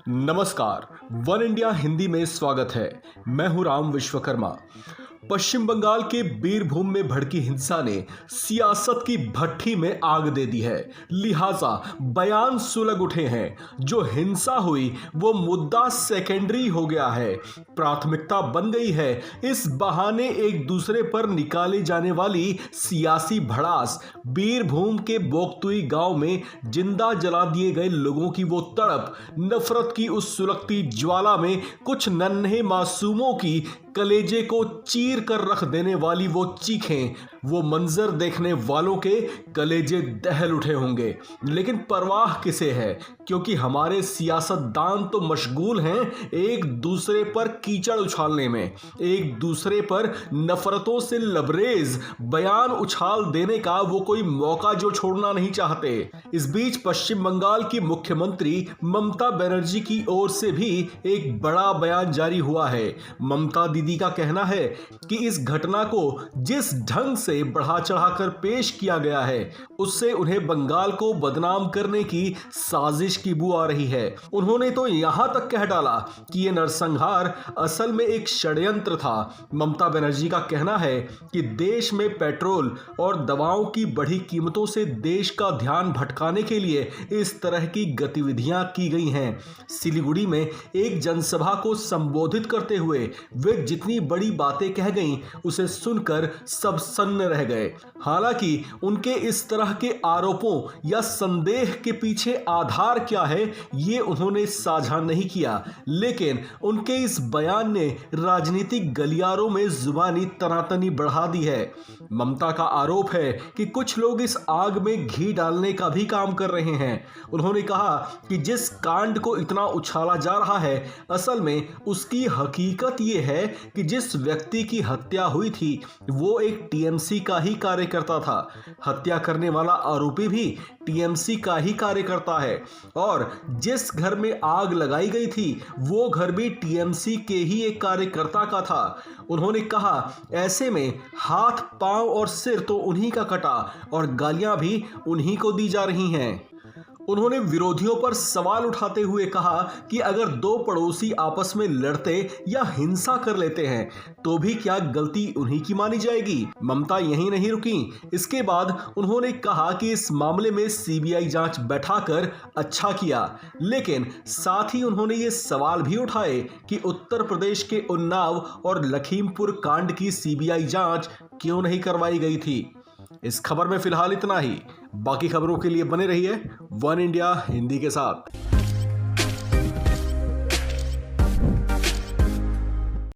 नमस्कार। One India Hindi में स्वागत है। मैं हूं राम विश्वकर्मा। पश्चिम बंगाल के बीरभूम में भड़की हिंसा ने सियासत की भट्ठी में आग दे दी है, लिहाजा बयान सुलग उठे हैं। जो हिंसा हुई वो मुद्दा सेकेंडरी हो गया है, प्राथमिकता बन गई है इस बहाने एक दूसरे पर निकाले जाने वाली सियासी भड़ास। बीरभूम के बोकतुई गांव में जिंदा जला दिए गए लोगों की वो तड़प, नफरत की उस सुलगती ज्वाला में कुछ नन्हे मासूमों की कलेजे को चीर कर रख देने वाली वो चीखें, वो मंजर देखने वालों के कलेजे दहल उठे होंगे। लेकिन परवाह किसे है, क्योंकि हमारे सियासतदान तो मशगूल हैं एक दूसरे पर कीचड़ उछालने में, एक दूसरे पर नफरतों से लबरेज बयान उछाल देने का वो कोई मौका जो छोड़ना नहीं चाहते। इस बीच पश्चिम बंगाल की मुख्यमंत्री ममता बनर्जी की ओर से भी एक बड़ा बयान जारी हुआ है। ममता दीदी का कहना है कि इस घटना को जिस ढंग से बढ़ा चढ़ाकर पेश किया गया है उससे उन्हें बंगाल को बदनाम करने की साजिश की बू आ रही है। उन्होंने तो यहां तक कह डाला कि यह नरसंहार असल में एक षड्यंत्र था। ममता बनर्जी का कहना है कि देश में पेट्रोल और दवाओं की बढ़ी कीमतों से देश का ध्यान भटकाने के लिए इस तरह की गतिविधियां की गई हैं। सिलीगुड़ी में एक जनसभा को संबोधित करते हुए वे जितनी बड़ी बातें कह गईं उसे सुनकर सब सन्न रह गए। हालांकि उनके इस तरह के आरोपों या संदेह के पीछे आधार क्या है ये उन्होंने साझा नहीं किया, लेकिन उनके इस बयान ने राजनीतिक गलियारों में जुबानी तनातनी बढ़ा दी है। ममता का आरोप है कि कुछ लोग इस आग में घी डालने का भी काम कर रहे हैं। उन्होंने कहा कि जिस कांड को इतना उछाला जा रहा है असल में उसकी हकीकत ये है कि जिस व्यक्ति की हत्या हुई थी वो एक टीएमसी का ही कार्यकर्ता था। हत्या करने वाला आरोपी भी टीएमसी का ही कार्यकर्ता है और जिस घर में आग लगाई गई थी वो घर भी टीएमसी के ही एक कार्यकर्ता का था। उन्होंने कहा ऐसे में हाथ, पांव और सिर तो उन्हीं का कटा और गालियां भी उन्हीं को दी जा रही हैं। उन्होंने विरोधियों पर सवाल उठाते हुए कहा कि अगर दो पड़ोसी आपस में लड़ते या हिंसा कर लेते हैं तो भी क्या गलती उन्हीं की मानी जाएगी। ममता यहीं नहीं रुकी। इसके बाद उन्होंने कहा कि इस मामले में सीबीआई जांच बैठाकर अच्छा किया, लेकिन साथ ही उन्होंने ये सवाल भी उठाए कि उत्तर प्रदेश के उन्नाव और लखीमपुर कांड की सीबीआई जांच क्यों नहीं करवाई गई थी। इस खबर में फिलहाल इतना ही। बाकी खबरों के लिए बने रहिए वन इंडिया हिंदी के साथ।